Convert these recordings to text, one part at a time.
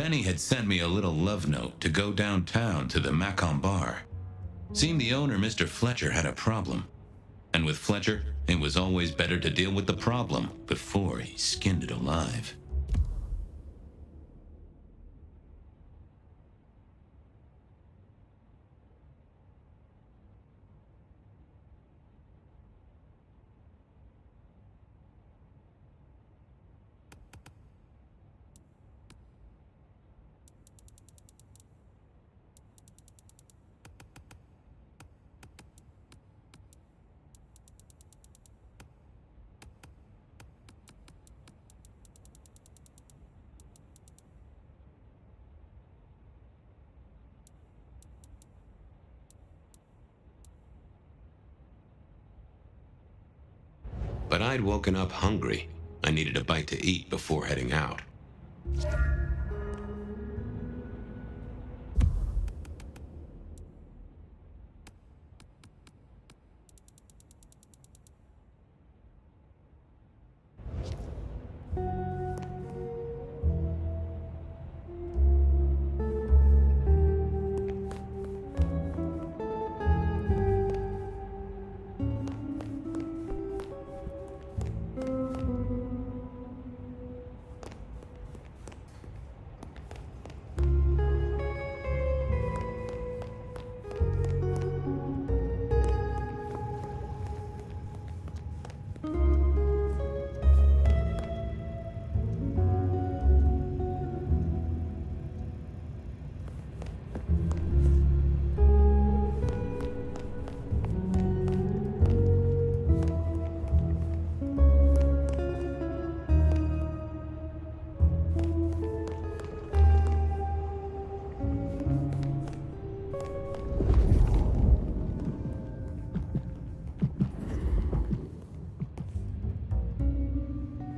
Benny had sent me a little love note to go downtown to the Macon bar. Seemed the owner, Mr. Fletcher, had a problem. And with Fletcher, it was always better to deal with the problem before he skinned it alive. But I'd woken up hungry. I needed a bite to eat before heading out.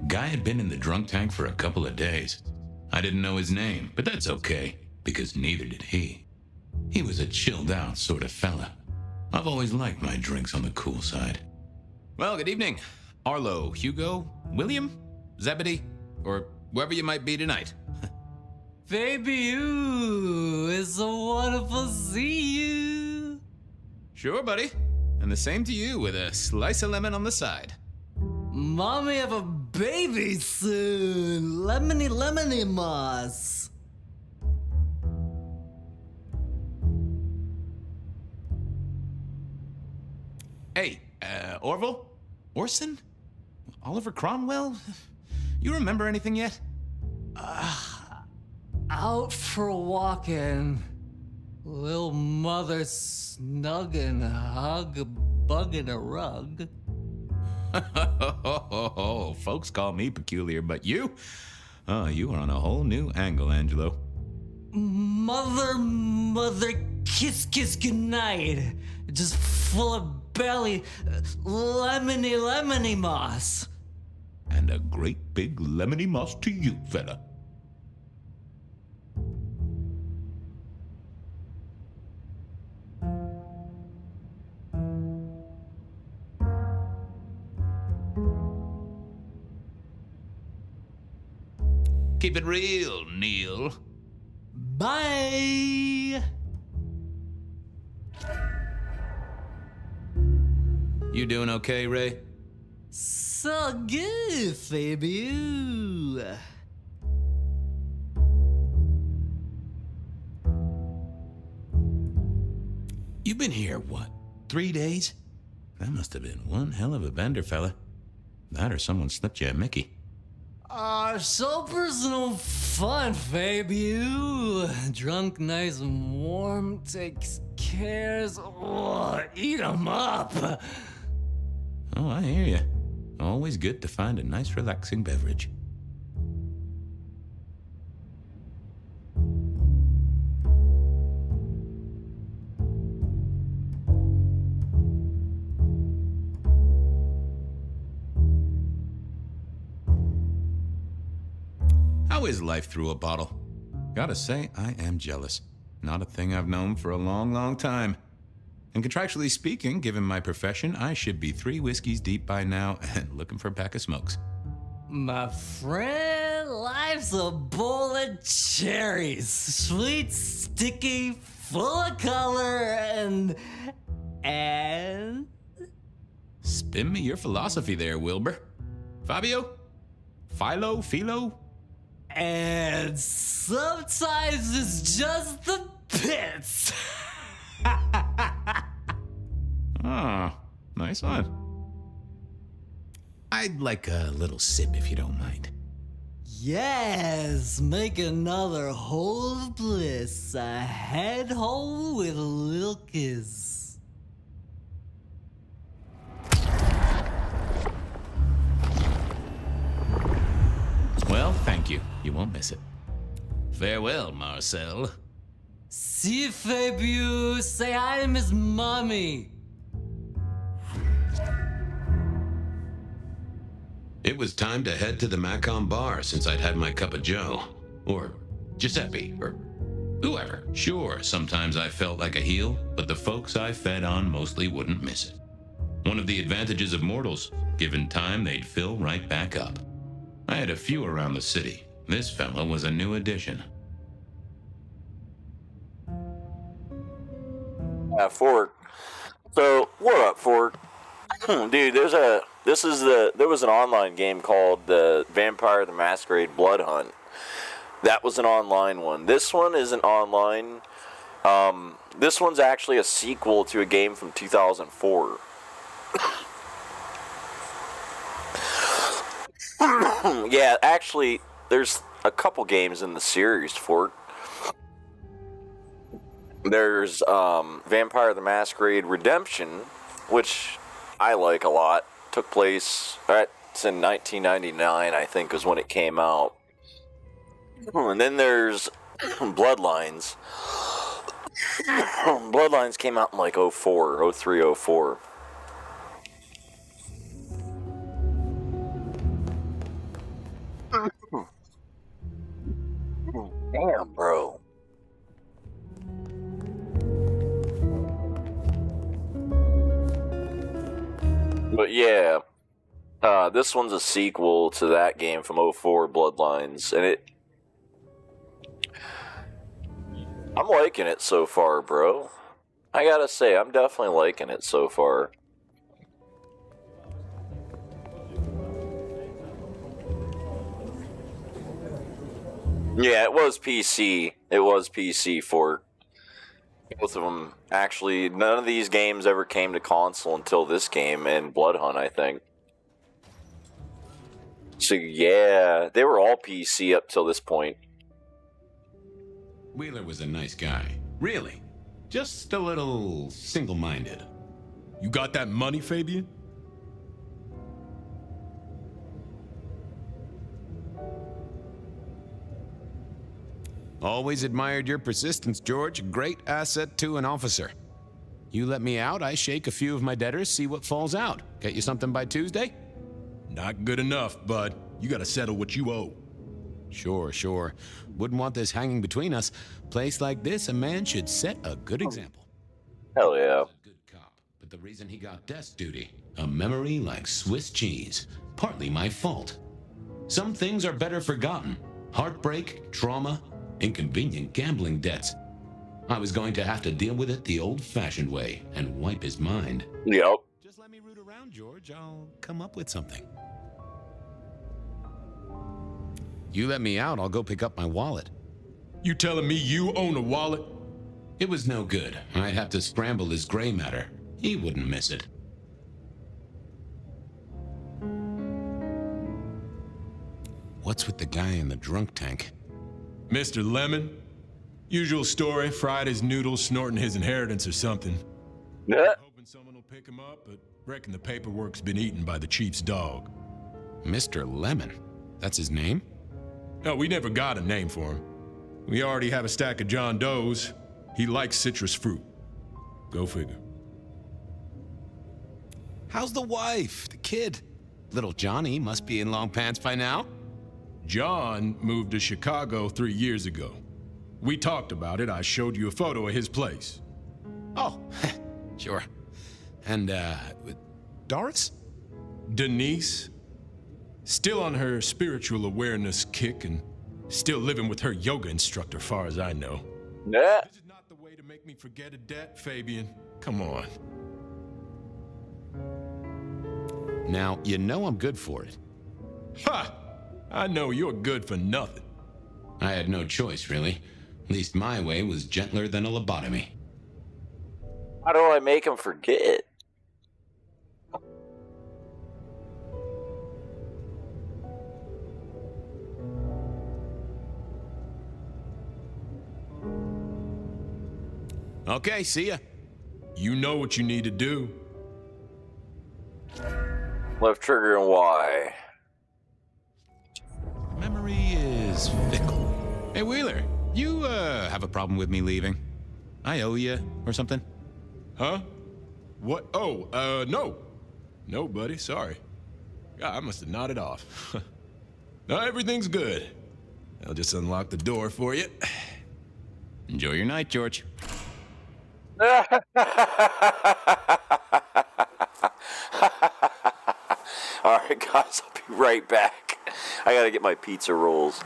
Guy had been in the drunk tank for a couple of days. I didn't know his name, but that's okay, because neither did he. He was a chilled out sort of fella. I've always liked my drinks on the cool side. Well, good evening. Arlo, Hugo, William, Zebedee, or whoever you might be tonight. Baby, you, it's so wonderful to see you. Sure, buddy. And the same to you with a slice of lemon on the side. Mommy have a baby soon. Lemony, lemony moss. Hey, Orville? Orson? Oliver Cromwell? You remember anything yet? Out for walking. Little mother snuggin', bugging a rug. Folks call me peculiar, but you? Oh, you are on a whole new angle, Angelo. Mother, kiss, goodnight. Just full of belly, lemony moss. And a great big lemony moss to you, fella. Keep it real, Neil. Bye. You doing okay, Ray? So good, baby. You've been here, what, 3 days? That must have been one hell of a bender, fella. That or someone slipped you a Mickey. So personal fun, baby. Drunk, nice and warm, takes cares. Oh, eat 'em up. Oh, I hear you. Always good to find a nice relaxing beverage. How is life through a bottle? Gotta say, I am jealous. Not a thing I've known for a long, long time. And contractually speaking, given my profession, I should be 3 whiskeys deep by now and looking for a pack of smokes. My friend, life life's a bowl of cherries. Sweet, sticky, full of color, and... Spin me your philosophy there, Wilbur. Fabio? Philo? And sometimes it's just the pits. Ah, nice one. I'd like a little sip if you don't mind. Yes, make another hole of bliss, a head hole with a little kiss. Well, thank you. You won't miss it. Farewell, Marcel. See, Fabio, say hi to Miss Mommy. It was time to head to the Macon bar since I'd had my cup of joe. Or Giuseppe, or whoever. Sure, sometimes I felt like a heel, but the folks I fed on mostly wouldn't miss it. One of the advantages of mortals, given time, they'd fill right back up. I had a few around the city. This fella was a new addition. Ford. So, what up, Ford? Dude, there was an online game called the Vampire the Masquerade Blood Hunt. That was an online one. This one isn't online. This one's actually a sequel to a game from 2004. Yeah, actually, there's a couple games in the series, Ford. There's Vampire the Masquerade Redemption, which I like a lot. Took place, it's in 1999, I think, is when it came out. And then there's Bloodlines. Bloodlines came out in like 03, 04. Damn, bro. But yeah, this one's a sequel to that game from 04, Bloodlines, and I'm liking it so far, bro. I gotta say, I'm definitely liking it so far. Yeah, it was PC. It was PC for both of them. Actually, none of these games ever came to console until this game and Blood Hunt, I think. So yeah, they were all PC up till this point. Wheeler was a nice guy. Really. Just a little single-minded. You got that money, Fabian? Always admired your persistence, George. A great asset to an officer. You let me out, I shake a few of my debtors, see what falls out. Get you something by Tuesday? Not good enough, bud. You gotta settle what you owe. Sure. Wouldn't want this hanging between us. Place like this, a man should set a good example. Hell yeah. A good cop, but the reason he got desk duty, a memory like Swiss cheese. Partly my fault. Some things are better forgotten. Heartbreak, trauma, inconvenient gambling debts. I was going to have to deal with it the old-fashioned way and wipe his mind. Yep. Just let me root around, George. I'll come up with something. You let me out, I'll go pick up my wallet. You telling me you own a wallet? It was no good. I'd have to scramble his gray matter. He wouldn't miss it. What's with the guy in the drunk tank? Mr. Lemon? Usual story, fried his noodles, snorting his inheritance or something. Yeah. Hoping someone will pick him up, but reckon the paperwork's been eaten by the chief's dog. Mr. Lemon? That's his name? No, we never got a name for him. We already have a stack of John Does. He likes citrus fruit. Go figure. How's the wife, the kid? Little Johnny must be in long pants by now. John moved to Chicago 3 years ago. We talked about it. I showed you a photo of his place. Oh, sure. And, Doris? Denise, still on her spiritual awareness kick and Still living with her yoga instructor, far as I know. Yeah. This is not the way to make me forget a debt, Fabian. Come on. Now, you know I'm good for it. Ha! I know you're good for nothing. I had no choice, really. At least my way was gentler than a lobotomy. How do I make him forget? Okay, see ya. You know what you need to do. Left trigger and Y. Memory is fickle. Hey, Wheeler, you, have a problem with me leaving? I owe you or something? Huh? What? Oh, no. No, buddy, sorry. God, I must have nodded off. No, everything's good. I'll just unlock the door for you. Enjoy your night, George. All right, guys, I'll be right back. I gotta get my pizza rolls.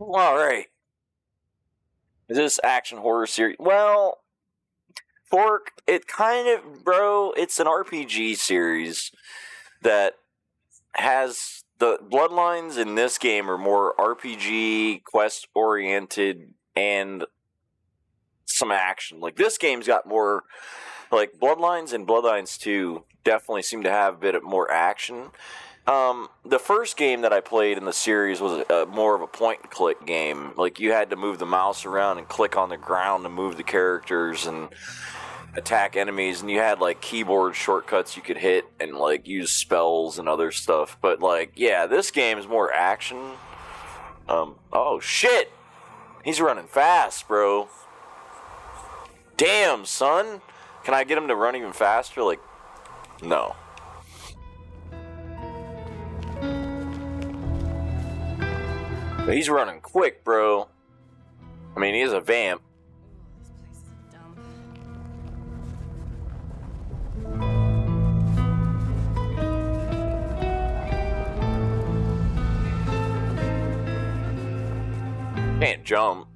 All right. Is this action horror series? Well, Fork, it kind of, bro, it's an RPG series that has the Bloodlines in this game are more RPG, quest oriented, and some action. Like, this game's got more, like, Bloodlines and Bloodlines 2 definitely seem to have a bit more action. The first game that I played in the series was more of a point-and-click game. Like, you had to move the mouse around and click on the ground to move the characters and attack enemies, and you had, like, keyboard shortcuts you could hit and, like, use spells and other stuff. But, like, yeah, this game is more action. Oh, shit! He's running fast, bro. Damn, son! Can I get him to run even faster? Like, no. But he's running quick, bro. I mean, he is a vamp. This place is a dump. Can't jump.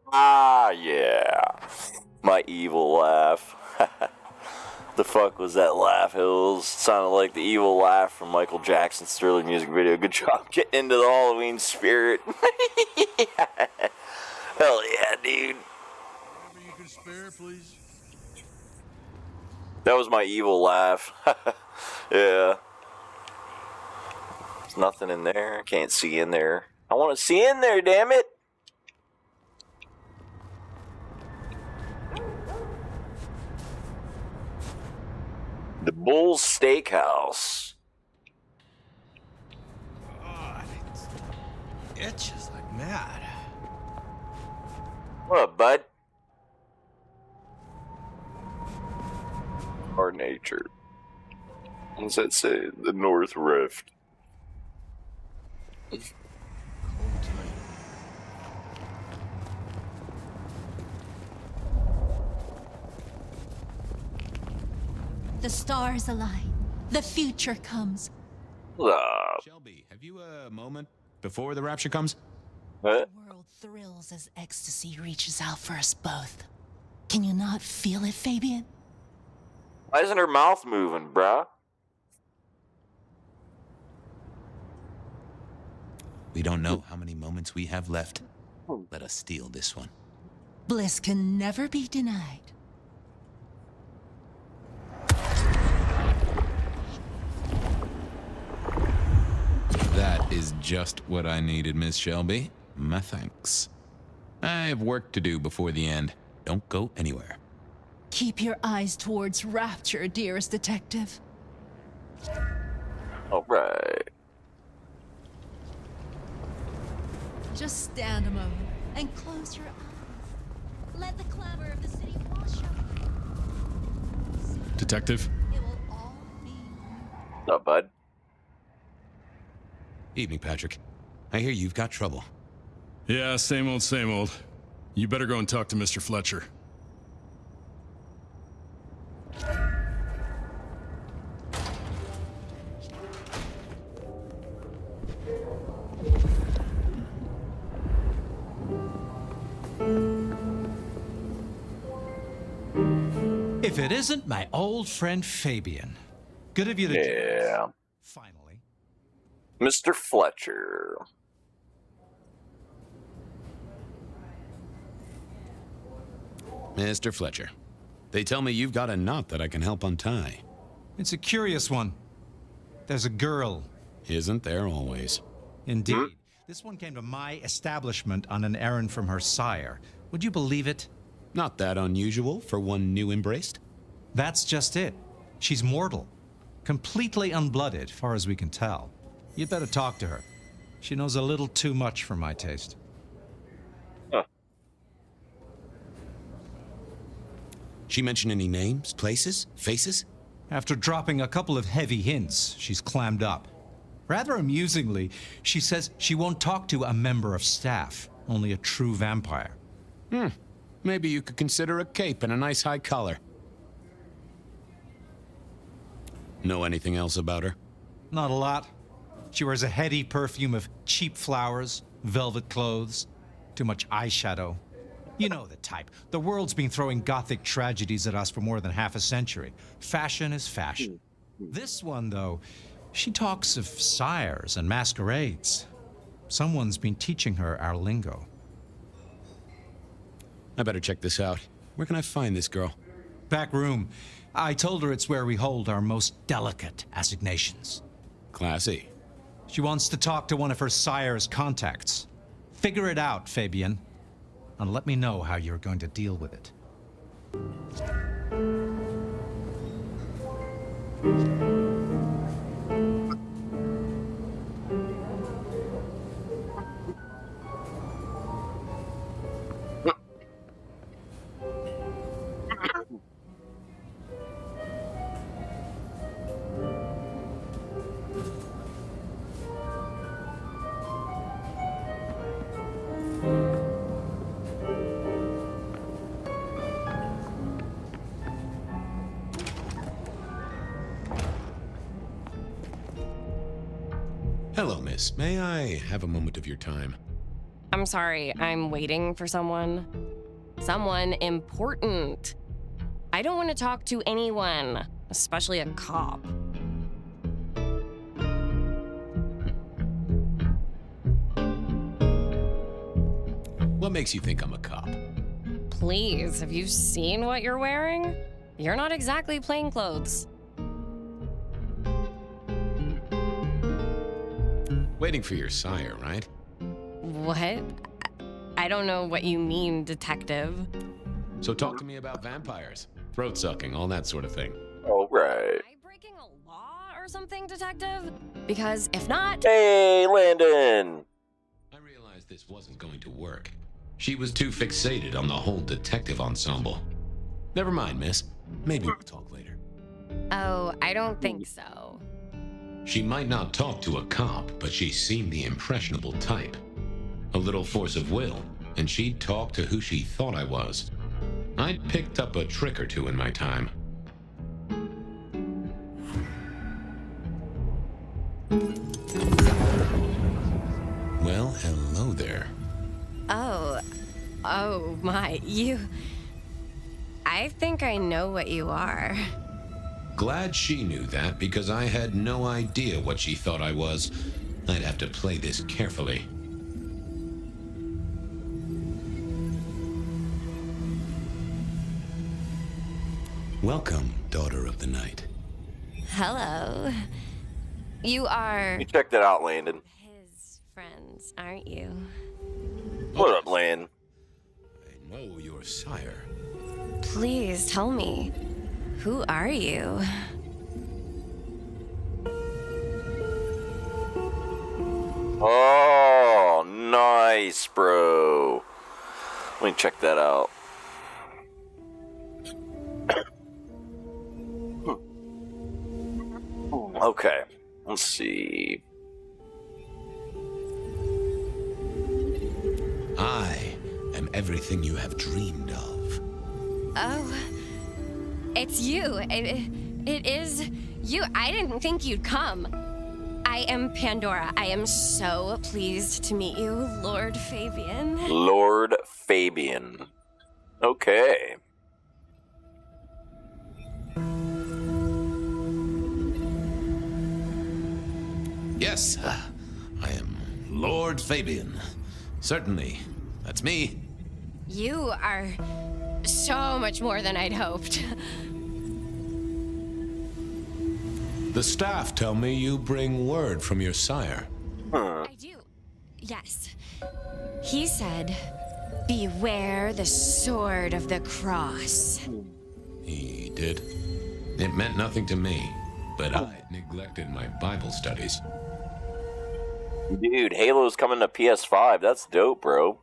Ah, yeah. My evil laugh. The fuck was that laugh, Hills? Sounded like the evil laugh from Michael Jackson's Thriller music video. Good job getting into the Halloween spirit. Hell yeah, dude. Whatever you can spare, please. That was my evil laugh. Yeah. There's nothing in there. I can't see in there. I want to see in there, damn it. The Bull's Steakhouse. God, it itches like mad. What up, bud? Our nature. What's that say? The North Rift. The stars align. The future comes. Shelby, have you a moment before the rapture comes? What? The world thrills as ecstasy reaches out for us both. Can you not feel it, Fabian? Why isn't her mouth moving, bruh? We don't know how many moments we have left. Let us steal this one. Bliss can never be denied. That is just what I needed, Miss Shelby. My thanks. I have work to do before the end. Don't go anywhere. Keep your eyes towards rapture, dearest detective. All right. Just stand a moment and close your eyes. Let the clamor of the city wash over you. Detective? It will all be What's up, bud? Evening, Patrick. I hear you've got trouble. Yeah, same old, same old. You better go and talk to Mr. Fletcher. If it isn't my old friend Fabian. Good of you to join us. Yeah. Finally. Mr. Fletcher. Mr. Fletcher, they tell me you've got a knot that I can help untie. It's a curious one. There's a girl. Isn't there always? Indeed. This one came to my establishment on an errand from her sire. Would you believe it? Not that unusual for one new embraced. That's just it. She's mortal. Completely unblooded, far as we can tell. You'd better talk to her. She knows a little too much for my taste. Huh. She mention any names, places, faces? After dropping a couple of heavy hints, she's clammed up. Rather amusingly, she says she won't talk to a member of staff, only a true vampire. Maybe you could consider a cape and a nice high collar. Know anything else about her? Not a lot. She wears a heady perfume of cheap flowers, velvet clothes, too much eyeshadow. You know the type. The world's been throwing gothic tragedies at us for more than half a century. Fashion is fashion. This one, though, she talks of sires and masquerades. Someone's been teaching her our lingo. I better check this out. Where can I find this girl? Back room. I told her it's where we hold our most delicate assignations. Classy. She wants to talk to one of her sire's contacts. Figure it out, Fabian, and let me know how you're going to deal with it. Hello, miss. May I have a moment of your time? I'm sorry, I'm waiting for someone. Someone important. I don't want to talk to anyone, especially a cop. What makes you think I'm a cop? Please, have you seen what you're wearing? You're not exactly plain clothes. Waiting for your sire, right? What? I don't know what you mean, detective. So talk to me about vampires, throat sucking, all that sort of thing. All right. Am I breaking a law or something, detective? Because if not... Hey, Landon. I realized this wasn't going to work. She was too fixated on the whole detective ensemble. Never mind, miss. Maybe we'll talk later. Oh, I don't think so. She might not talk to a cop, but she seemed the impressionable type. A little force of will, and she'd talk to who she thought I was. I'd picked up a trick or two in my time. Hello there. Oh my, I think I know what you are. Glad she knew that, because I had no idea what she thought I was. I'd have to play this carefully. Welcome, daughter of the night. Hello. You are You checked it out, Landon. his friends, aren't you? What up, Landon? I know your sire. Please tell me, who are you? Oh, nice, bro. Let me check that out. Okay, let's see. I am everything you have dreamed of. Oh, it's you. It is you. I didn't think you'd come. I am Pandora. I am so pleased to meet you, Lord Fabian. Lord Fabian. Okay. Yes, I am Lord Fabian. Certainly, that's me. You are so much more than I'd hoped. The staff tell me you bring word from your sire. I do. Yes. He said, beware the sword of the cross. He did. It meant nothing to me, but I neglected my Bible studies. Dude, Halo's coming to PS5. That's dope, bro.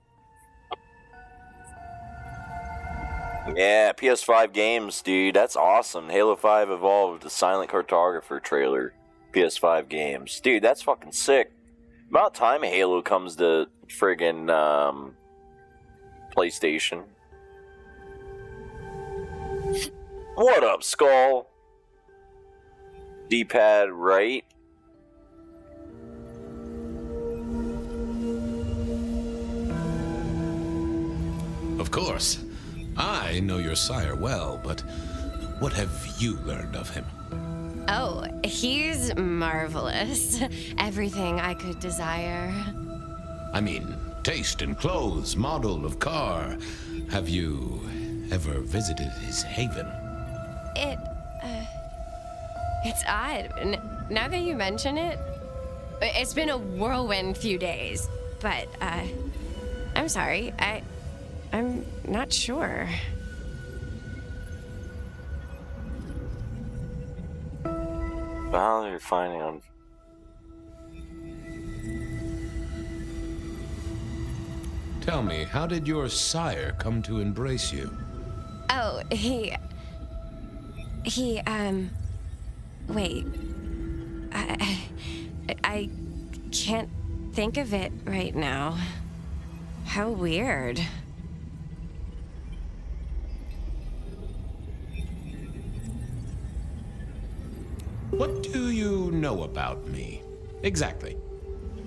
Yeah, PS5 games, dude. That's awesome. Halo 5 Evolved, the Silent Cartographer trailer. PS5 games. Dude, that's fucking sick. About time Halo comes to friggin' PlayStation. What up, Skull? D-pad right. Of course. I know your sire well, but what have you learned of him? Oh, he's marvelous. Everything I could desire. I mean, taste in clothes, model of car. Have you ever visited his haven? It's odd. Now that you mention it, it's been a whirlwind few days. But, I'm sorry. I'm not sure. Well, you're finding on. Tell me, how did your sire come to embrace you? Oh, wait. I can't think of it right now. How weird. What do you know about me? Exactly.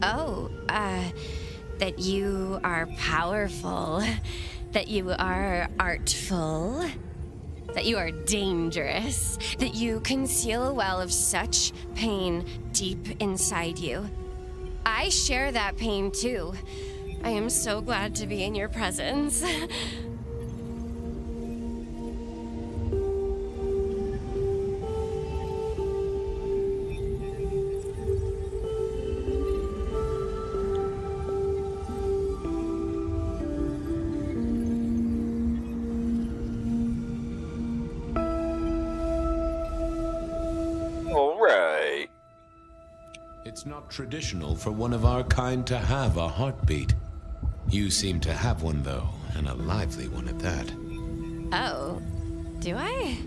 Oh, that you are powerful, that you are artful, that you are dangerous, that you conceal a well of such pain deep inside you. I share that pain too. I am so glad to be in your presence. All right. It's not traditional for one of our kind to have a heartbeat. You seem to have one, though, and a lively one at that. Oh, do I?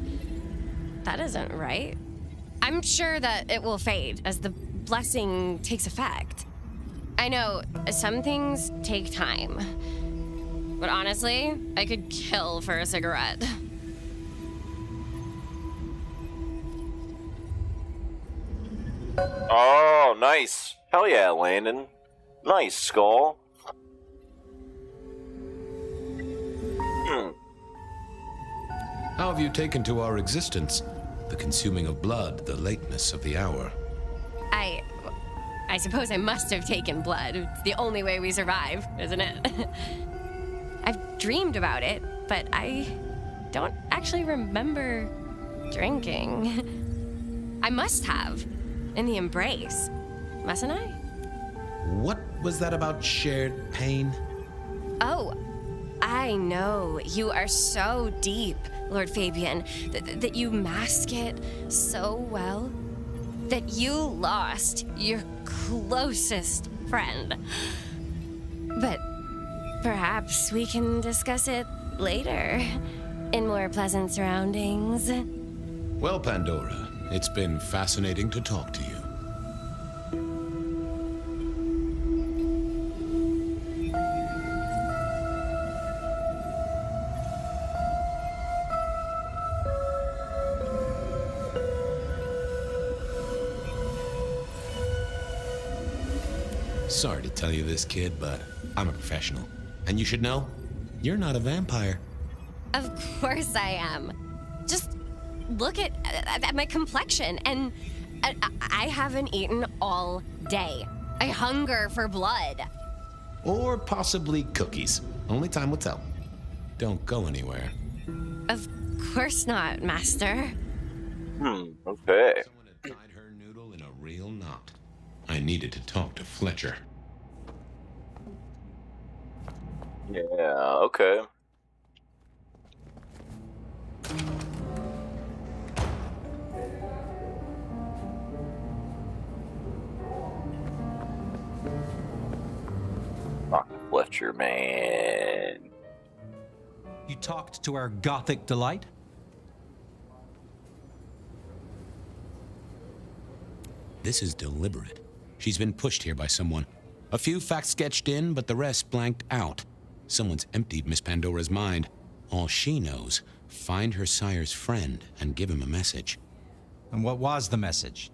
That isn't right. I'm sure that it will fade as the blessing takes effect. I know some things take time, but honestly, I could kill for a cigarette. Oh, nice. Hell yeah, Landon. Nice, Skull. How have you taken to our existence? The consuming of blood, the lateness of the hour. I suppose I must have taken blood. It's the only way we survive, isn't it? I've dreamed about it, but I don't actually remember drinking. I must have. In the embrace. Mustn't I? What was that about shared pain? Oh, I know. You are so deep, Lord Fabian, that you mask it so well. That you lost your closest friend. But perhaps we can discuss it later, in more pleasant surroundings. Well, Pandora, it's been fascinating to talk to you. Sorry to tell you this, kid, but I'm a professional. And you should know, you're not a vampire. Of course I am. Just look at my complexion, and I haven't eaten all day. I hunger for blood. Or possibly cookies. Only time will tell. Don't go anywhere. Of course not, Master. Okay. Someone had tied her noodle in a real knot. I needed to talk to Fletcher. Yeah, okay. Dr. Fletcher, man. You talked to our gothic delight? This is deliberate. She's been pushed here by someone. A few facts sketched in, but the rest blanked out. Someone's emptied Miss Pandora's mind. All she knows, find her sire's friend and give him a message. And what was the message?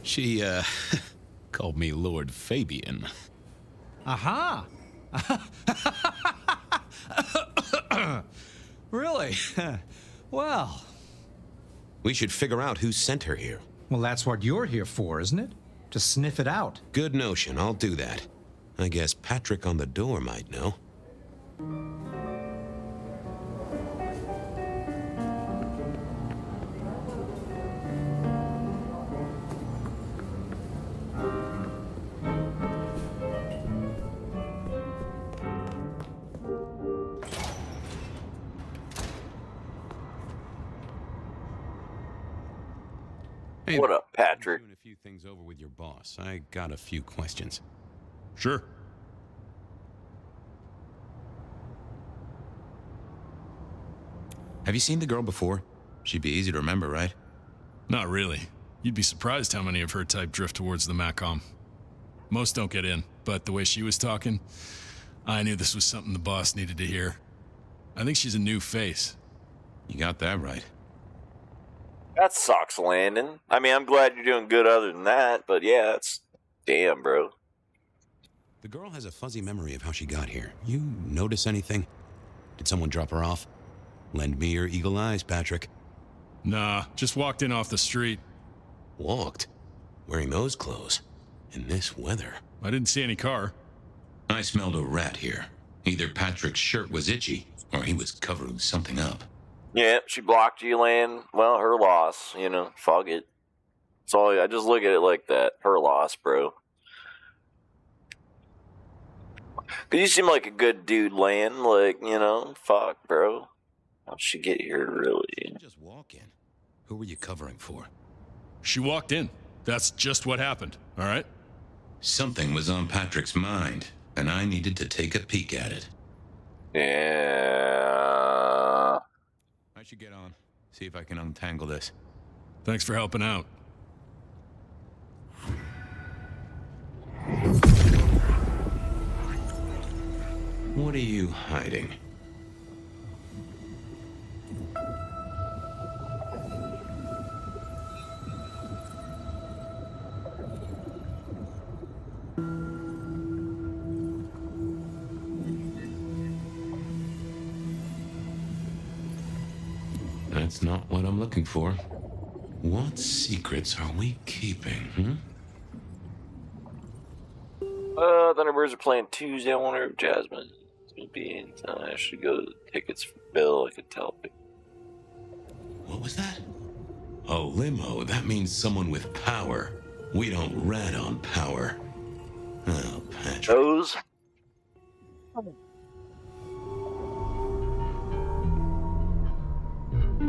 She, called me Lord Fabian. Aha! Really? Well. We should figure out who sent her here. Well, that's what you're here for, isn't it? To sniff it out. Good notion, I'll do that. I guess Patrick on the door might know. Hey, What up, Patrick? I'm doing a few things over with your boss. I got a few questions. Sure. Have you seen the girl before? She'd be easy to remember, right? Not really. You'd be surprised how many of her type drift towards the Macom. Most don't get in, but the way she was talking, I knew this was something the boss needed to hear. I think she's a new face. You got that right. That sucks, Landon. I mean, I'm glad you're doing good other than that, but yeah, it's... Damn, bro. The girl has a fuzzy memory of how she got here. You notice anything? Did someone drop her off? Lend me your eagle eyes, Patrick. Nah, just walked in off the street. Walked? Wearing those clothes? In this weather? I didn't see any car. I smelled a rat here. Either Patrick's shirt was itchy, or he was covering something up. Yeah, she blocked you, Land. Well, her loss, you know, fuck it. So I just look at it like that. Her loss, bro. Cause you seem like a good dude, Land. Like, you know, fuck, bro. How'd she get here, really? Just walk in. Who were you covering for? She walked in. That's just what happened, all right? Something was on Patrick's mind, and I needed to take a peek at it. Yeah. I should get on. See if I can untangle this. Thanks for helping out. What are you hiding? that's not what I'm looking for. What secrets are we keeping, Thunderbirds are playing Tuesday. I wonder if Jasmine is going to be in town. I should go to the tickets for Bill. I could tell. What was that? Oh, limo. That means someone with power. We don't rat on power. Oh, Patrick. Those?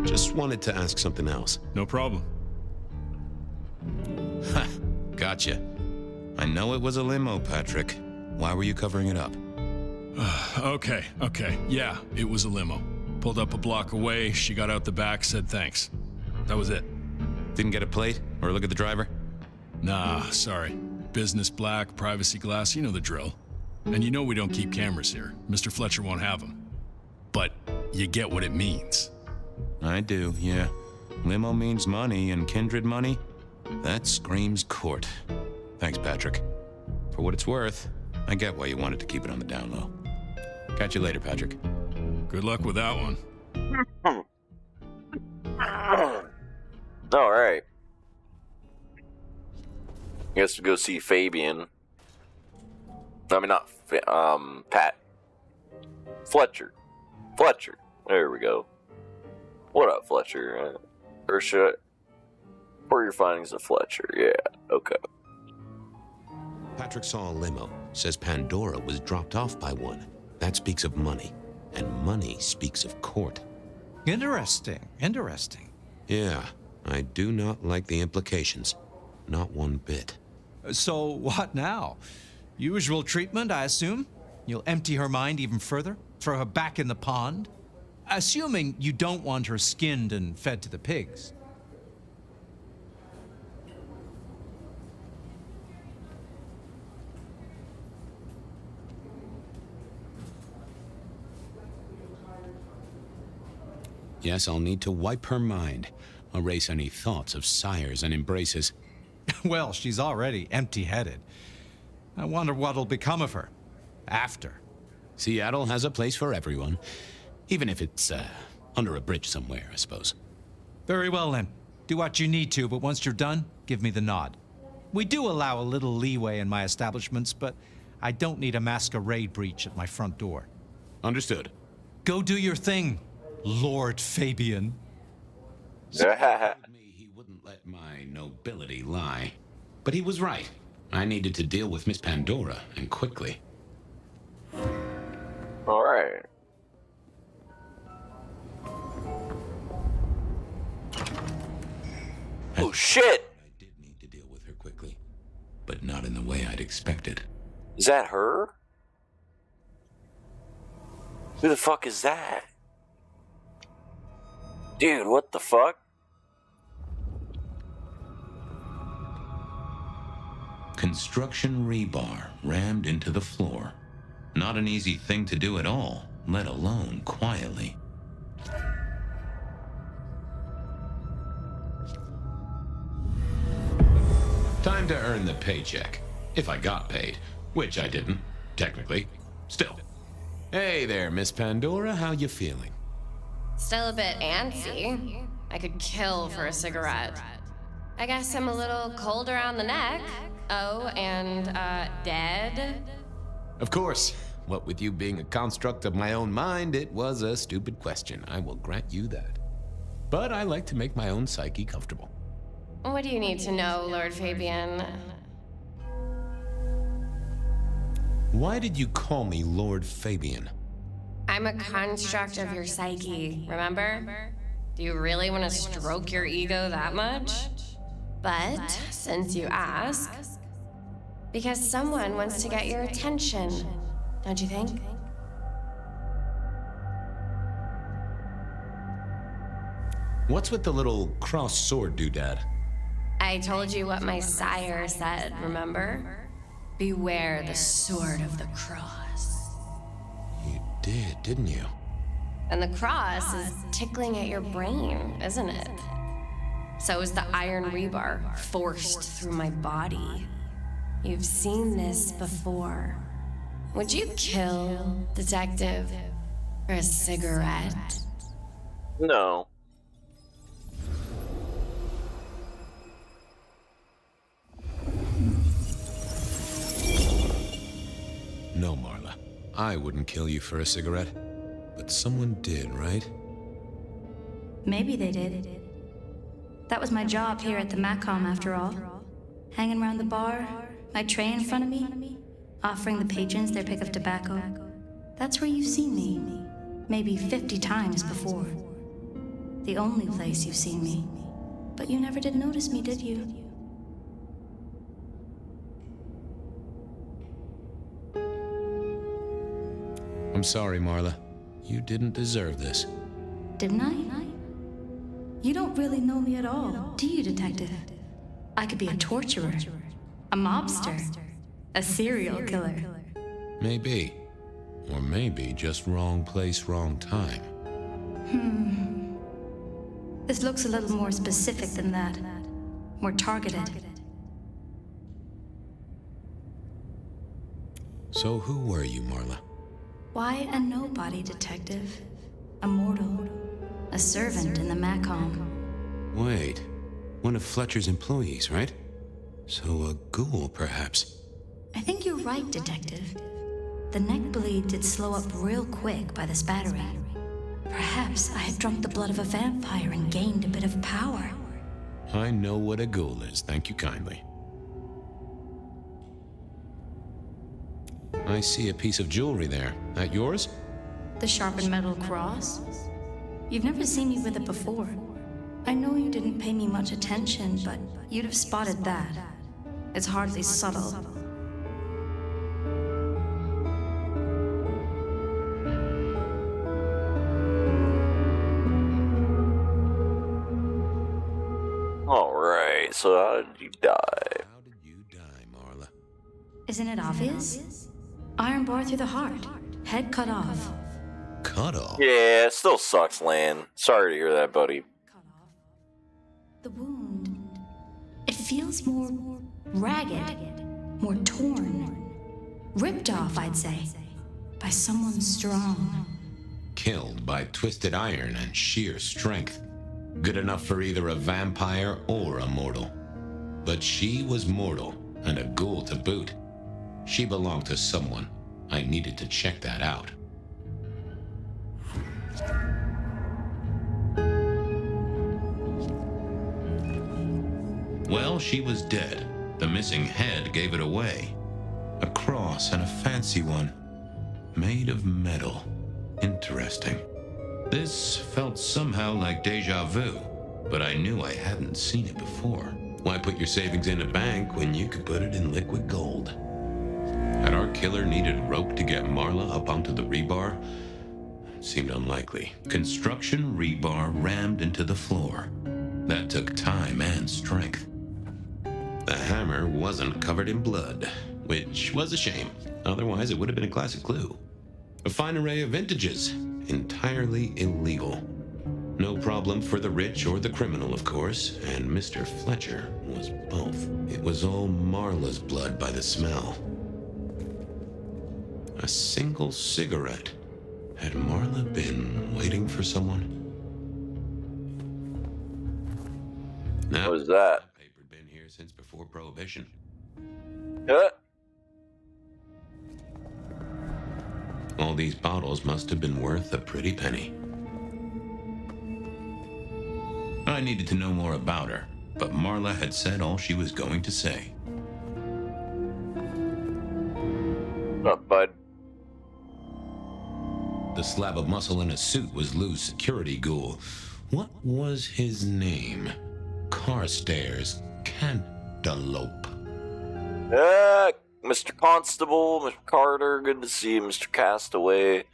Just wanted to ask something else. No problem. Ha! Gotcha. I know it was a limo, Patrick. Why were you covering it up? Okay. Yeah, it was a limo. Pulled up a block away, she got out the back, said thanks. That was it. Didn't get a plate or look at the driver? Nah, sorry. Business black, privacy glass, you know the drill. And you know we don't keep cameras here. Mr. Fletcher won't have them. But you get what it means. I do, yeah. Limo means money, and kindred money? That screams court. Thanks, Patrick. For what it's worth, I get why you wanted to keep it on the down low. Catch you later, Patrick. Good luck with that one. All right. Guess to go see Fabian. I mean, not Pat. Fletcher. There we go. What up, Fletcher? Or should I? For your findings of Fletcher. Yeah. Okay. Patrick saw a limo. Says Pandora was dropped off by one. That speaks of money. And money speaks of court. Interesting. Yeah, I do not like the implications. Not one bit. So what now? Usual treatment, I assume? You'll empty her mind even further? Throw her back in the pond? Assuming you don't want her skinned and fed to the pigs. Yes, I'll need to wipe her mind. Erase any thoughts of sires and embraces. Well, she's already empty-headed. I wonder what'll become of her after. Seattle has a place for everyone. Even if it's, under a bridge somewhere, I suppose. Very well, then. Do what you need to, but once you're done, give me the nod. We do allow a little leeway in my establishments, but I don't need a masquerade breach at my front door. Understood. Go do your thing, Lord Fabian. Told me he wouldn't let my nobility lie. But he was right. I needed to deal with Miss Pandora, and quickly. All right. Oh shit! I did need to deal with her quickly, but not in the way I'd expected. Is that her? Who the fuck is that? Dude, what the fuck? Construction rebar rammed into the floor. Not an easy thing to do at all, let alone quietly. Time to earn the paycheck. If I got paid. Which I didn't, technically. Still. Hey there, Miss Pandora, how you feeling? Still a bit antsy. I could kill for a cigarette. I guess I'm a little cold around the neck. Oh, and, dead? Of course. What with you being a construct of my own mind, it was a stupid question. I will grant you that. But I like to make my own psyche comfortable. What do you need to know, Lord Fabian? Why did you call me Lord Fabian? I'm a construct of your psyche, remember? Do you really want to stroke your ego that much? But, since you ask, because someone wants to get your attention, don't you think? What's with the little cross sword doodad? I told you what my sire said, remember? Beware the sword of the cross. You did, didn't you? And the cross is tickling at your brain, isn't it? So is the iron rebar forced through my body. You've seen this before. Would you kill, detective, for a cigarette? No. No, Marla. I wouldn't kill you for a cigarette. But someone did, right? Maybe they did. That was my job here at the MACOM, after all. Hanging around the bar, my tray in front of me, offering the patrons their pick of tobacco. That's where you've seen me. Maybe 50 times before. The only place you've seen me. But you never did notice me, did you? I'm sorry, Marla. You didn't deserve this. Didn't I? You don't really know me at all, do you, Detective? I could be a torturer, a mobster, a serial killer. Maybe. Or maybe just wrong place, wrong time. This looks a little more specific than that. More targeted. So who were you, Marla? Why a nobody, Detective? A mortal. A servant in the MACOM. Wait. One of Fletcher's employees, right? So a ghoul, perhaps. I think you're right, Detective. The neck bleed did slow up real quick by the spattering. Perhaps I had drunk the blood of a vampire and gained a bit of power. I know what a ghoul is, thank you kindly. I see a piece of jewelry there. That yours? The sharpened metal cross? You've never seen me with it before. I know you didn't pay me much attention, but you'd have spotted that. It's hardly subtle. Alright, so how did you die? How did you die, Marla? Isn't it obvious? Iron bar through the heart. Head cut off. Cut off? Yeah, it still sucks, Lan. Sorry to hear that, buddy. Cut off. The wound. It feels more ragged. More torn. Ripped off, I'd say. By someone strong. Killed by twisted iron and sheer strength. Good enough for either a vampire or a mortal. But she was mortal, and a ghoul to boot. She belonged to someone. I needed to check that out. Well, she was dead. The missing head gave it away. A cross, and a fancy one. Made of metal. Interesting. This felt somehow like deja vu, but I knew I hadn't seen it before. Why put your savings in a bank when you could put it in liquid gold? Had our killer needed rope to get Marla up onto the rebar? Seemed unlikely. Construction rebar rammed into the floor. That took time and strength. The hammer wasn't covered in blood, which was a shame. Otherwise, it would have been a classic clue. A fine array of vintages, entirely illegal. No problem for the rich or the criminal, of course, and Mr. Fletcher was both. It was all Marla's blood by the smell. A single cigarette. Had Marla been waiting for someone? Now, What was that? Paper been here since before Prohibition. All these bottles must have been worth a pretty penny. I needed to know more about her, but Marla had said all she was going to say. Up, bud. The slab of muscle in a suit was Lou's security ghoul. What was his name? Carstairs Cantaloupe. Mr. Constable, Mr. Carter, good to see you, Mr. Castaway,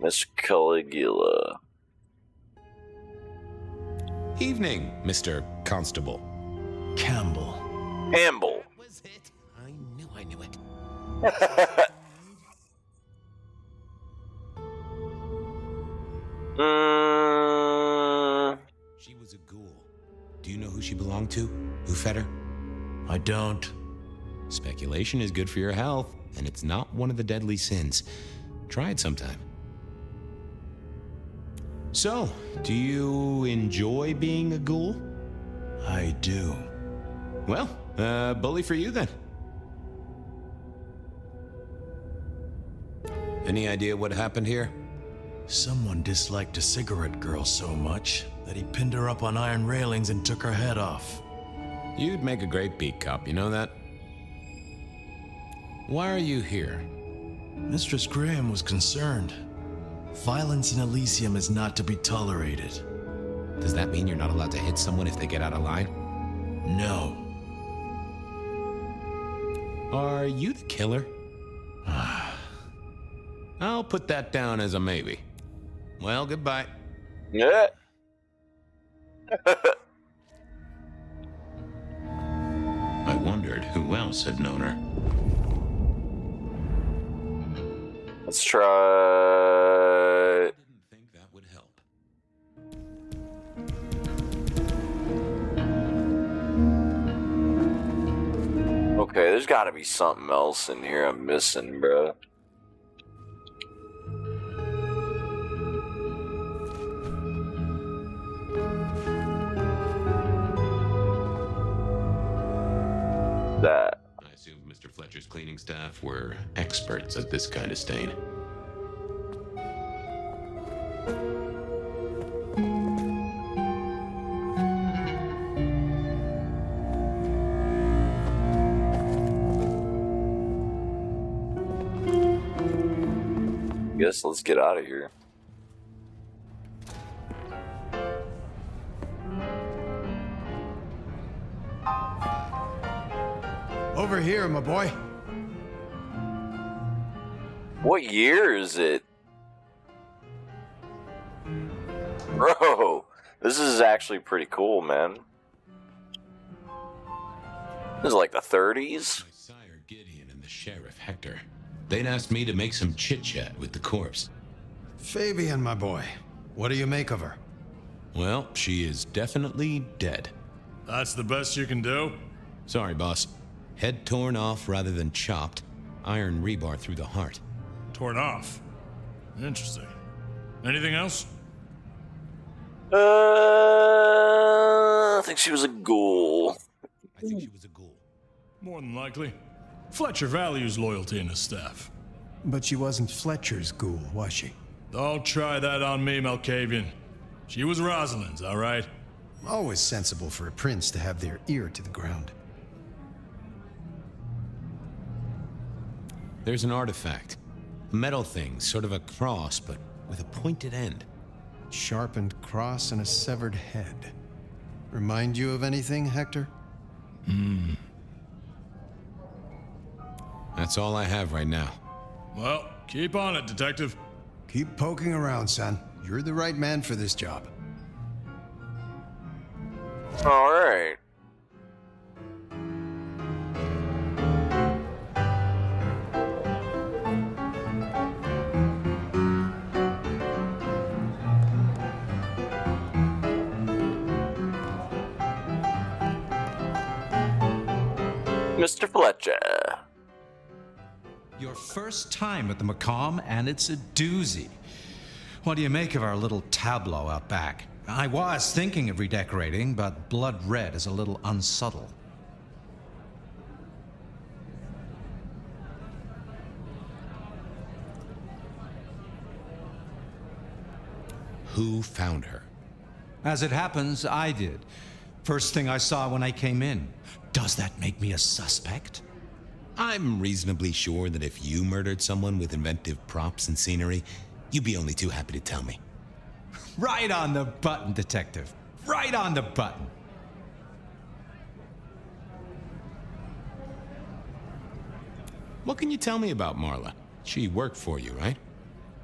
Mr. Caligula. Evening, Mr. Constable. Campbell. Campbell. Was it? I knew it. She was a ghoul. Do you know who she belonged to? Who fed her? I don't. Speculation is good for your health, and it's not one of the deadly sins. Try it sometime. So, do you enjoy being a ghoul? I do. Well, bully for you then. Any idea what happened here? Someone disliked a cigarette girl so much that he pinned her up on iron railings and took her head off. You'd make a great beat cop, you know that? Why are you here? Mistress Graham was concerned. Violence in Elysium is not to be tolerated. Does that mean you're not allowed to hit someone if they get out of line? No. Are you the killer? I'll put that down as a maybe. Well, goodbye. Yeah. I wondered who else had known her. Let's try. I didn't think that would help. Okay, there's got to be something else in here I'm missing, bro. That. I assumed Mr. Fletcher's cleaning staff were experts at this kind of stain. Guess let's get out of here. Over here, my boy. What year is it? Bro, this is actually pretty cool, man. This is like the 30s. My sire Gideon and the sheriff Hector. They'd asked me to make some chit-chat with the corpse. Fabian, my boy. What do you make of her? Well, she is definitely dead. That's the best you can do? Sorry, boss. Head torn off rather than chopped. Iron rebar through the heart. Torn off. Interesting. Anything else? I think she was a ghoul. I think she was a ghoul. More than likely. Fletcher values loyalty in his staff. But she wasn't Fletcher's ghoul, was she? Don't try that on me, Malkavian. She was Rosalind's, all right? Always sensible for a prince to have their ear to the ground. There's an artifact. A metal thing, sort of a cross, but with a pointed end. Sharpened cross and a severed head. Remind you of anything, Hector? That's all I have right now. Well, keep on it, Detective. Keep poking around, son. You're the right man for this job. All right. Mr. Fletcher. Your first time at the Macomb, and it's a doozy. What do you make of our little tableau out back? I was thinking of redecorating, but blood red is a little unsubtle. Who found her? As it happens, I did. First thing I saw when I came in. Does that make me a suspect? I'm reasonably sure that if you murdered someone with inventive props and scenery, you'd be only too happy to tell me. Right on the button, Detective. Right on the button. What can you tell me about Marla? She worked for you, right?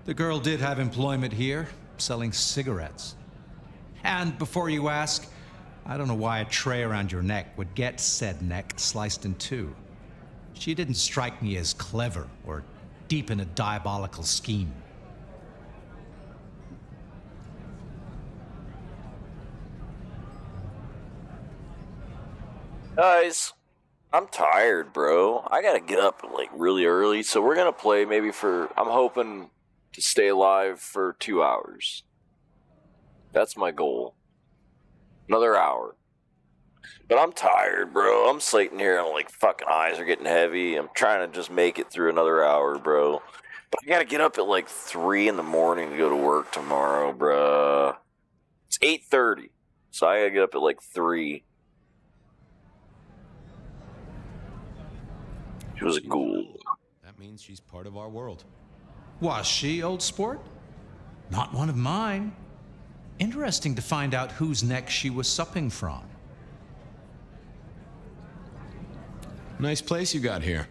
The girl did have employment here, selling cigarettes. And before you ask, I don't know why a tray around your neck would get said neck sliced in two. She didn't strike me as clever or deep in a diabolical scheme. Guys, I'm tired, bro. I gotta get up like really early, so we're gonna play maybe for. I'm hoping to stay alive for 2 hours. That's my goal. Another hour. But I'm tired, bro. I'm sitting here and like fucking eyes are getting heavy. I'm trying to just make it through another hour, bro. But I gotta get up at like 3 in the morning to go to work tomorrow, bruh. It's 8:30, so I gotta get up at like 3. She was a ghoul. That means she's part of our world. Was she, old sport? Not one of mine. Interesting to find out whose neck she was supping from. Nice place you got here.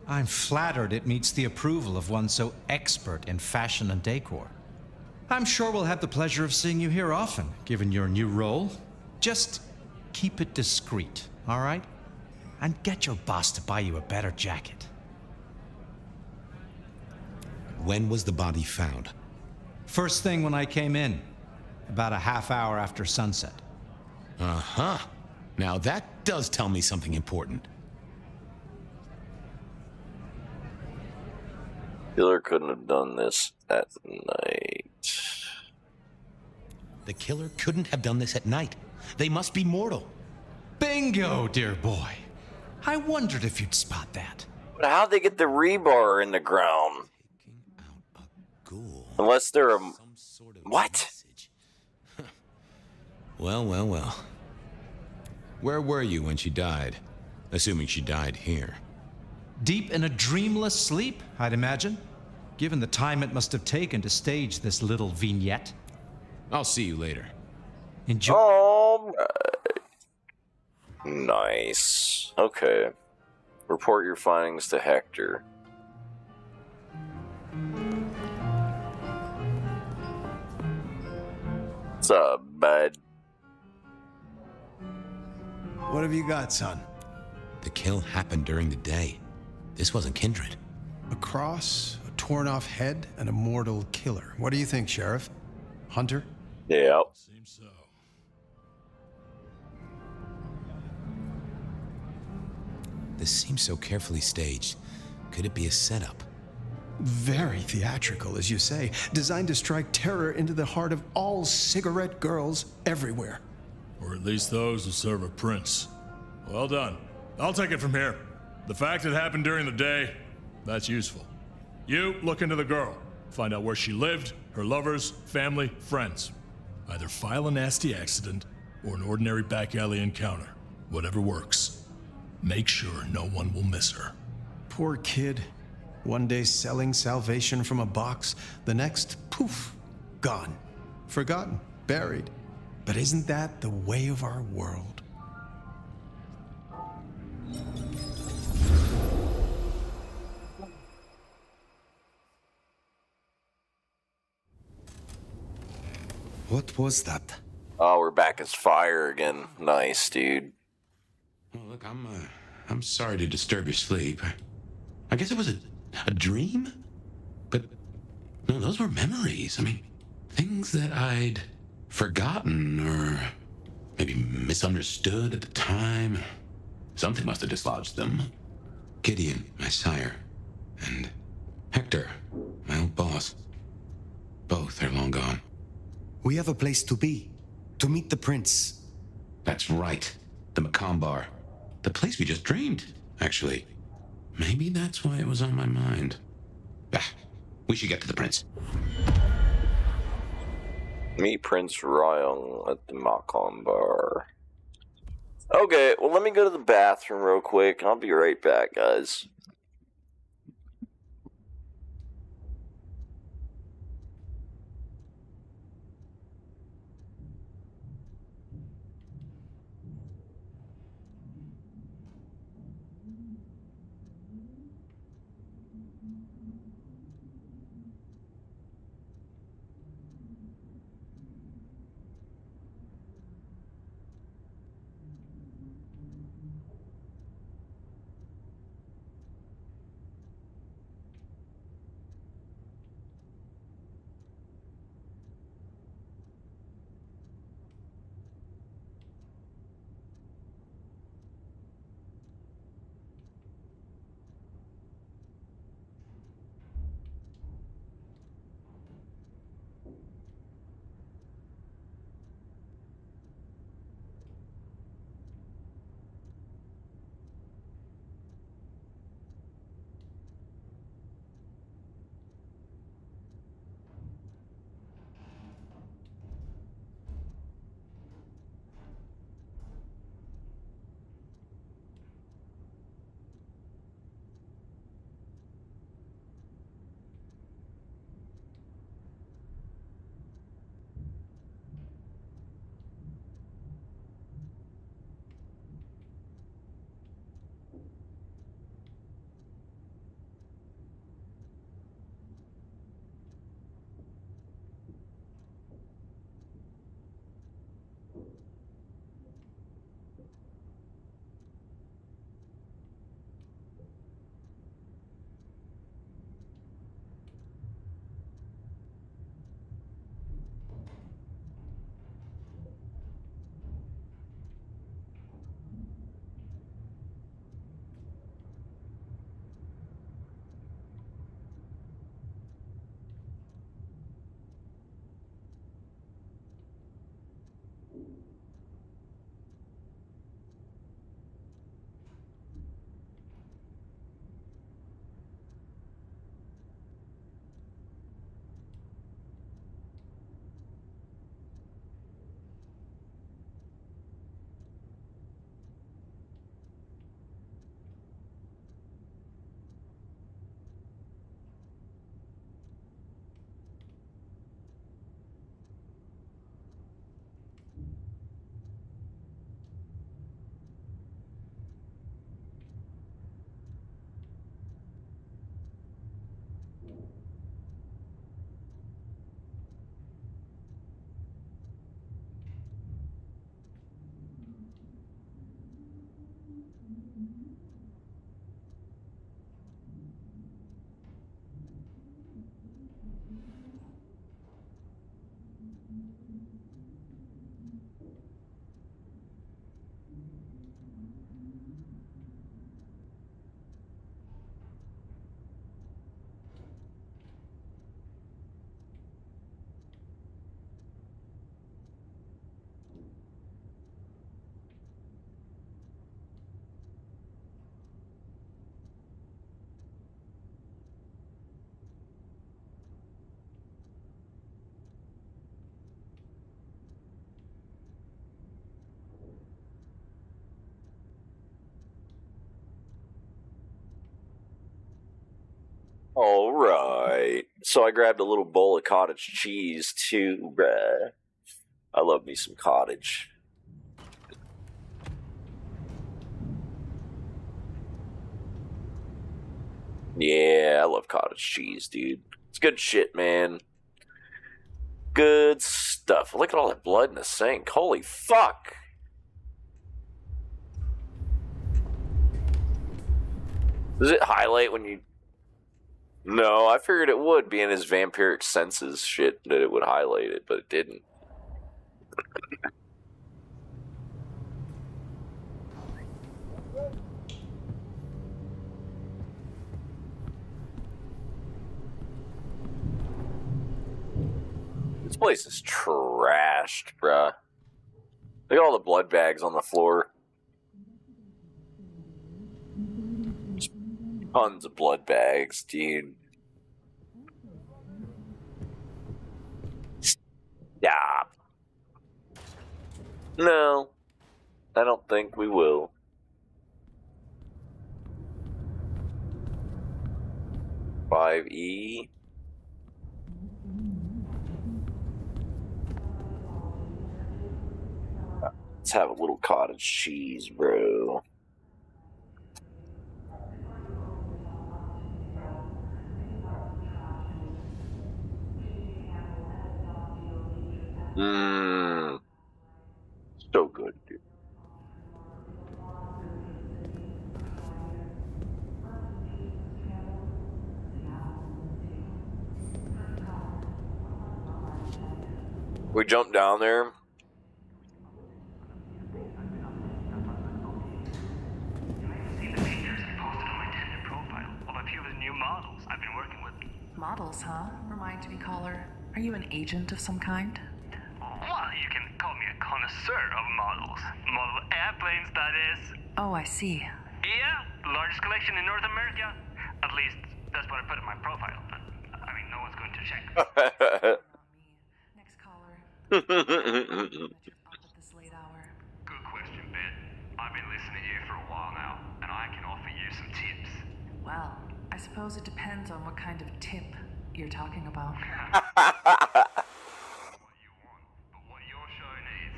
I'm flattered it meets the approval of one so expert in fashion and decor. I'm sure we'll have the pleasure of seeing you here often, given your new role. Just keep it discreet, all right? And get your boss to buy you a better jacket. When was the body found? First thing when I came in, about a half hour after sunset. Uh-huh. Now that does tell me something important. Killer couldn't have done this at night. The killer couldn't have done this at night. They must be mortal. Bingo, dear boy. I wondered if you'd spot that. But how'd they get the rebar in the ground? Taking out a ghoul. Unless they're a... Some sort of What? message. Well. Where were you when she died? Assuming she died here. Deep in a dreamless sleep, I'd imagine, given the time it must have taken to stage this little vignette. I'll see you later. Enjoy. All right. Nice. Okay. Report your findings to Hector. What's up, bud? What have you got, son? The kill happened during the day. This wasn't kindred. A cross, a torn-off head, and a mortal killer. What do you think, Sheriff? Hunter? Yeah. Seems so. This seems so carefully staged. Could it be a setup? Very theatrical, as you say. Designed to strike terror into the heart of all cigarette girls everywhere. Or at least those who serve a prince. Well done. I'll take it from here. The fact it happened during the day, that's useful. You look into the girl. Find out where she lived, her lovers, family, friends. Either file a nasty accident or an ordinary back alley encounter. Whatever works. Make sure no one will miss her. Poor kid. One day selling salvation from a box, the next, poof, gone. Forgotten, buried. But isn't that the way of our world? What was that? Oh, we're back as fire again. Nice, dude. Oh, look, I'm sorry to disturb your sleep. I guess it was a dream? But, no, those were memories. I mean, things that I'd forgotten or maybe misunderstood at the time. Something must have dislodged them. Gideon, my sire, and Hector, my old boss. Both are long gone. We have a place to be. To meet the prince. That's right. The Macomb Bar. The place we just dreamed, actually. Maybe that's why it was on my mind. Ah, we should get to the prince. Meet Prince Ryong at the Macomb Bar. Okay, well, let me go to the bathroom real quick, and I'll be right back, guys. All right. So I grabbed a little bowl of cottage cheese too, bruh. I love me some cottage. Yeah, I love cottage cheese, dude. It's good shit, man. Good stuff. Look at all that blood in the sink. Holy fuck. Does it highlight when you... No, I figured it would, being his vampiric senses shit, that it would highlight it, but it didn't. This place is trashed, bruh. Look at all the blood bags on the floor. Just tons of blood bags, dude. Stop. No, I don't think we will. $5E. Let's have a little cottage cheese, bro. Mmm. So good, dude. We jumped down there. Models, huh? Remind me, caller. Are you an agent of some kind? Well, you can call me a connoisseur of models. Model airplanes, that is. Oh, I see. Yeah, largest collection in North America. At least, that's what I put in my profile. But, I mean, no one's going to check. Next caller. Up at this late hour. Good question, Ben. I've been listening to you for a while now, and I can offer you some tips. Well, I suppose it depends on what kind of tip you're talking about.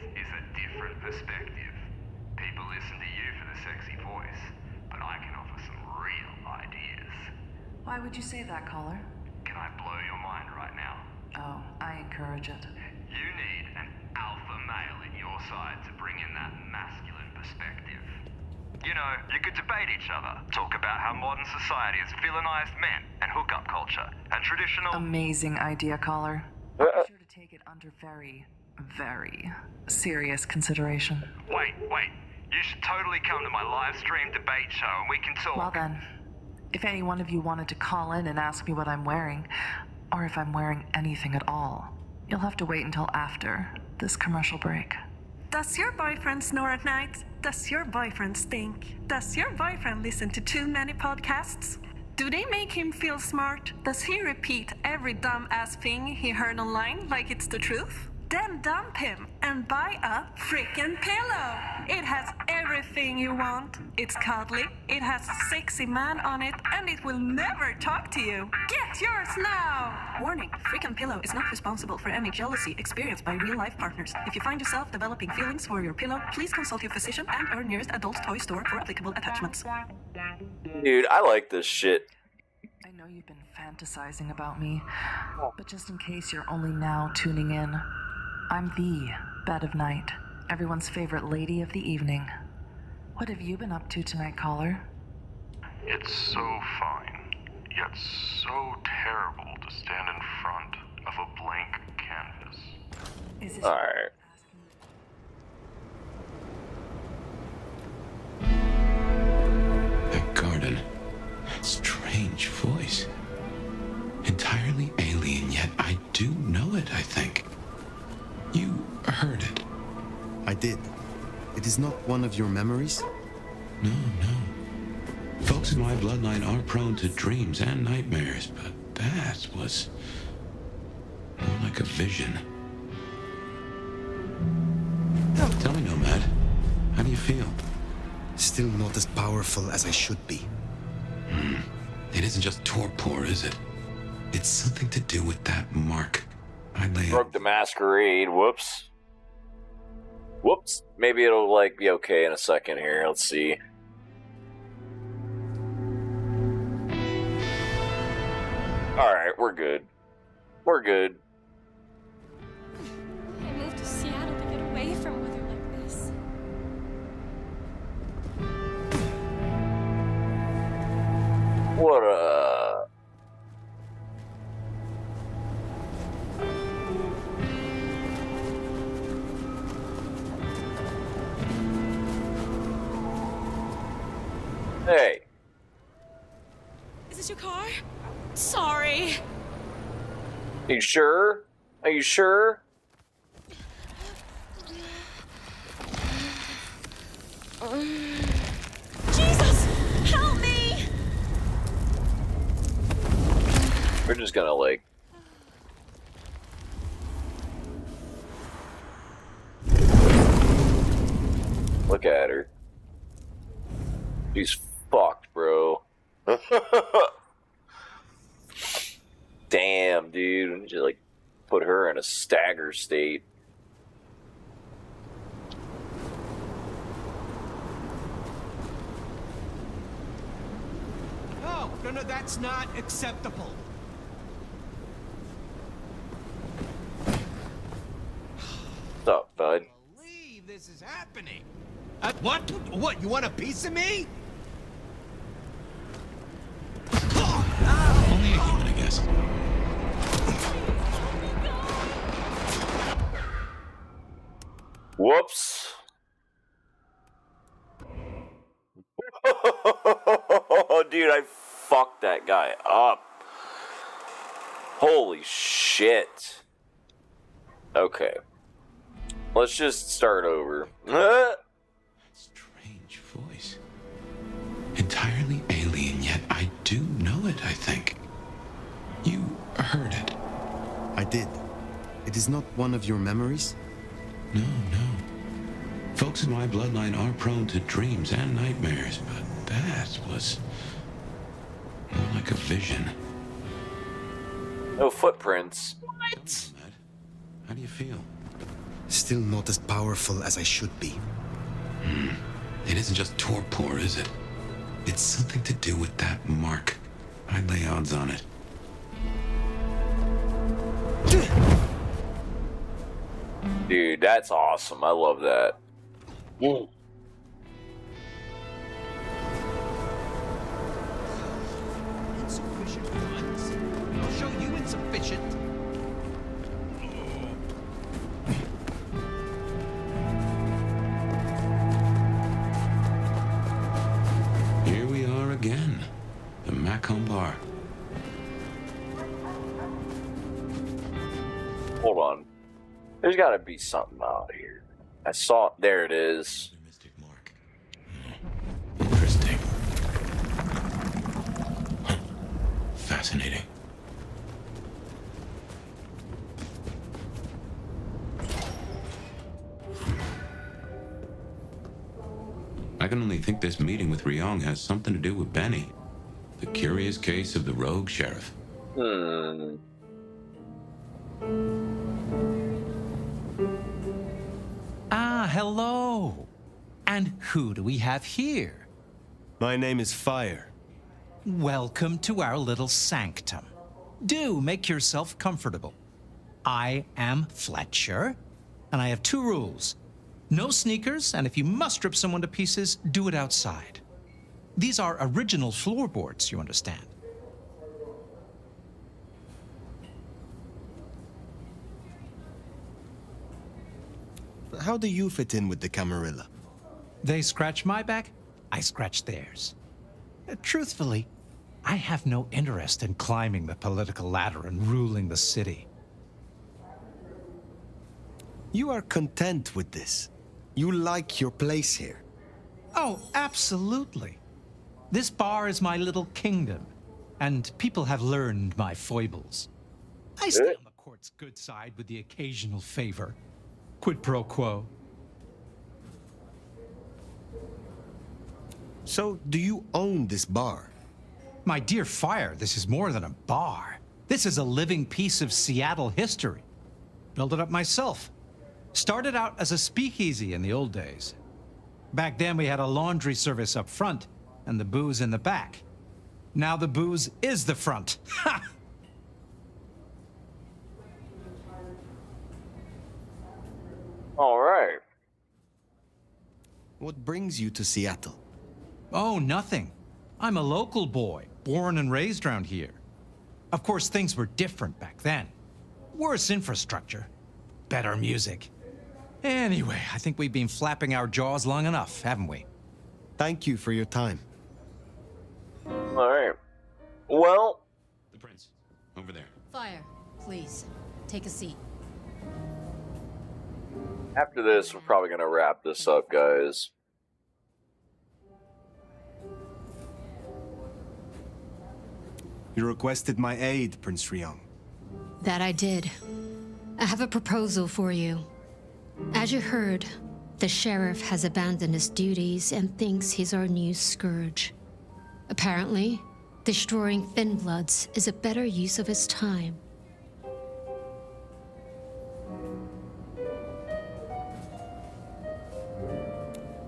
Is a different perspective. People listen to you for the sexy voice, but I can offer some real ideas. Why would you say that, caller? Can I blow your mind right now? Oh, I encourage it. You need an alpha male at your side to bring in that masculine perspective. You know, you could debate each other, talk about how modern society has villainized men and hookup culture and traditional... Amazing idea, caller. Be sure to take it under very, very serious consideration. Wait. You should totally come to my live stream debate show and we can talk. Well then, if any one of you wanted to call in and ask me what I'm wearing, or if I'm wearing anything at all, you'll have to wait until after this commercial break. Does your boyfriend snore at night? Does your boyfriend stink? Does your boyfriend listen to too many podcasts? Do they make him feel smart? Does he repeat every dumb-ass thing he heard online like it's the truth? Then dump him and buy a freaking pillow. It has everything you want. It's cuddly, it has a sexy man on it, and it will never talk to you. Get yours now! Warning, freaking pillow is not responsible for any jealousy experienced by real-life partners. If you find yourself developing feelings for your pillow, please consult your physician and or nearest adult toy store for applicable attachments. Dude, I like this shit. I know you've been fantasizing about me, but just in case you're only now tuning in, I'm the bed of night, everyone's favorite lady of the evening. What have you been up to tonight, caller? It's so fine, yet so terrible to stand in front of a blank canvas. Alright. That garden. That strange voice. Entirely alien, yet I do know it, I think. You heard it. I did. It is not one of your memories? No. Folks in my bloodline are prone to dreams and nightmares, but that was more like a vision. Tell me, Nomad, how do you feel? Still not as powerful as I should be. It isn't just torpor, is it? It's something to do with that mark. I lay Broke the Masquerade. Whoops. Maybe it'll like be okay in a second here. Let's see. Alright, we're good. We're good. I moved to Seattle to get away from weather like this. What a... Hey. Is this your car? Sorry. Are you sure? Are you sure? Jesus! Help me! We're just gonna like... Look at her. She's fucked, bro. Damn, dude. We just like put her in a stagger state. No, that's not acceptable. What's up, bud? Believe this is happening. What? What? You want a piece of me? Only a human, I guess. Whoops. Dude, I fucked that guy up. Holy shit. Okay. Let's just start over. Strange voice. Entirely alien, yet I do know it, I think. You heard it. I did. It is not one of your memories? No. Folks in my bloodline are prone to dreams and nightmares, but that was more like a vision. No footprints. What? How do you feel? Still not as powerful as I should be. It isn't just torpor, is it? It's something to do with that mark. I'd lay odds on it. Dude, that's awesome. I love that. Insufficient funds. I'll show you insufficient. Here we are again. The Macomb Bar. Hold on. There's gotta be something out here. I saw it. There it is. Mystic mark. Interesting. Huh. Fascinating. I can only think this meeting with Ryong has something to do with Benny. The curious case of the rogue sheriff. Hello. And who do we have here? My name is Fire. Welcome to our little sanctum. Do make yourself comfortable. I am Fletcher, and I have two rules. No sneakers, and if you must strip someone to pieces, do it outside. These are original floorboards, you understand. How do you fit in with the Camarilla? They scratch my back, I scratch theirs. Truthfully, I have no interest in climbing the political ladder and ruling the city. You are content with this. You like your place here. Oh, absolutely. This bar is my little kingdom, and people have learned my foibles. I stay on the court's good side with the occasional favor. Quid pro quo. So, do you own this bar? My dear Fire, this is more than a bar. This is a living piece of Seattle history. Built it up myself. Started out as a speakeasy in the old days. Back then we had a laundry service up front and the booze in the back. Now the booze is the front. Ha! All right. What brings you to Seattle? Oh, nothing. I'm a local boy, born and raised around here. Of course, things were different back then. Worse infrastructure, better music. Anyway, I think we've been flapping our jaws long enough, haven't we? Thank you for your time. All right. Well, The prince. Over there. Fire, please. Take a seat. after this, we're probably going to wrap this up, guys. You requested my aid, Prince Ryong. That I did. I have a proposal for you. As you heard, the sheriff has abandoned his duties and thinks he's our new scourge. Apparently, destroying Thin Bloods is a better use of his time.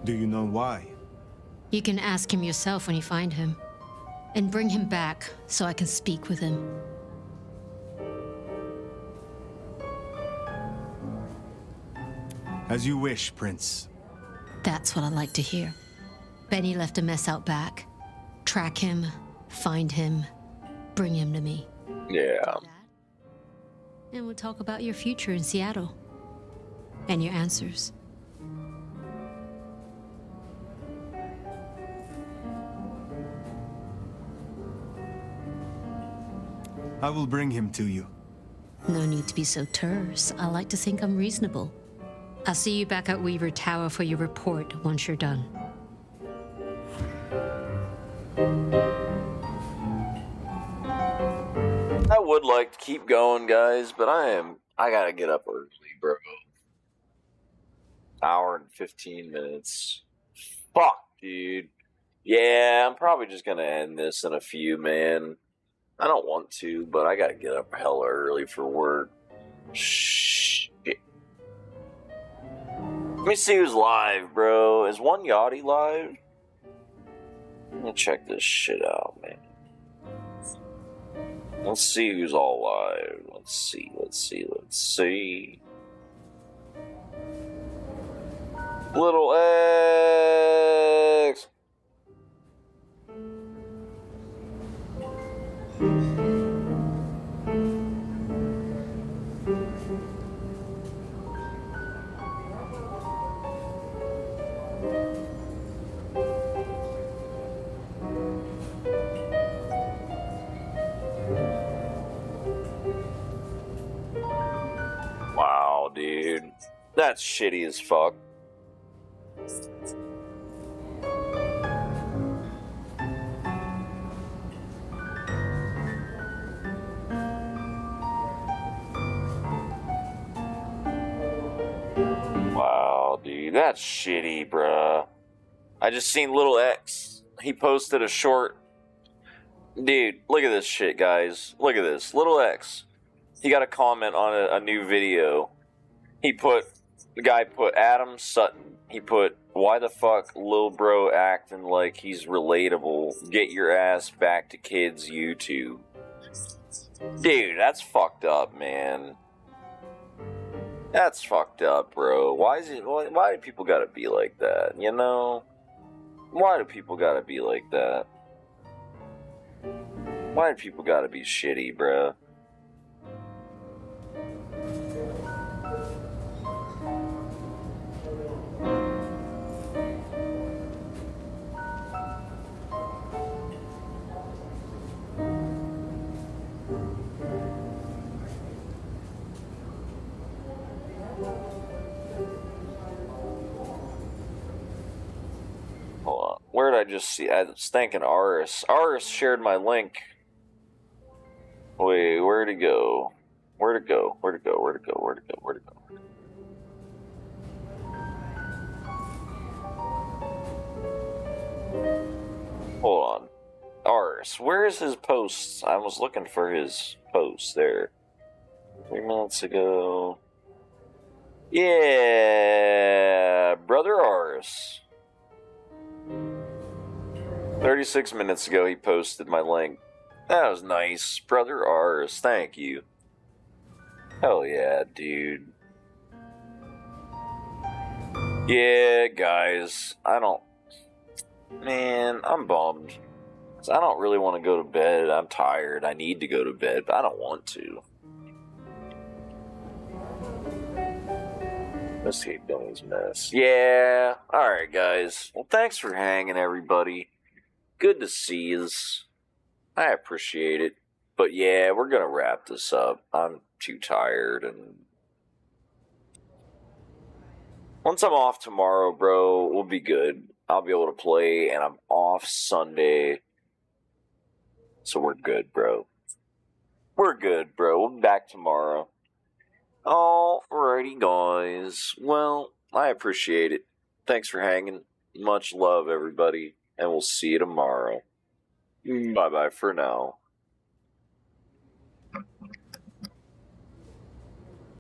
Do you know why? You can ask him yourself when you find him. And bring him back so I can speak with him. As you wish, Prince. That's what I like to hear. Benny left a mess out back. Track him, find him, bring him to me. Yeah. And we'll talk about your future in Seattle. And your answers. I will bring him to you. No need to be so terse. I like to think I'm reasonable. I'll see you back at Weaver Tower for your report once you're done. I would like to keep going, guys, but I gotta get up early, bro. Hour and 15 minutes. Fuck, dude. Yeah, I'm probably just gonna end this in a few, man. I don't want to, but I gotta get up hella early for work. Shit. Let me see who's live, bro. Is One Yachty live? Let me check this shit out, man. Let's see who's all live. Let's see. Little X. Wow, dude. That's shitty as fuck. Wow, dude. That's shitty, bruh. I just seen Little X. He posted a short. Dude, look at this shit, guys. Look at this. Little X. He got a comment on a new video. The guy put Adam Sutton. He put, why the fuck Lil Bro acting like he's relatable? Get your ass back to kids YouTube. Dude, that's fucked up, man. That's fucked up, bro. Why do people gotta be like that, you know? Why do people gotta be like that? Why do people gotta be shitty, bro? Hold on. Where did I just see? I was thinking Aris. Aris shared my link. Wait, where'd it go? Where'd it go? Where'd it go? Where'd it go? Where'd it go? Where'd it go? Hold on. Aris, where is his posts? I was looking for his posts there. 3 minutes ago. Yeah, brother Aris. 36 minutes ago, he posted my link. That was nice. Brother Ars, thank you. Hell yeah, dude. Yeah, guys, Man, I'm bummed. 'Cause I don't really want to go to bed. I'm tired. I need to go to bed, but I don't want to. Escape Dummies mess. Yeah, alright, guys. Well, thanks for hanging, everybody. Good to see yous. I appreciate it. But yeah, we're gonna wrap this up. I'm too tired, and once I'm off tomorrow, bro, we'll be good. I'll be able to play, and I'm off Sunday. So we're good, bro. We're good, bro. We'll be back tomorrow. Alrighty, guys. Well, I appreciate it. Thanks for hanging. Much love, everybody. And we'll see you tomorrow. Bye-bye for now.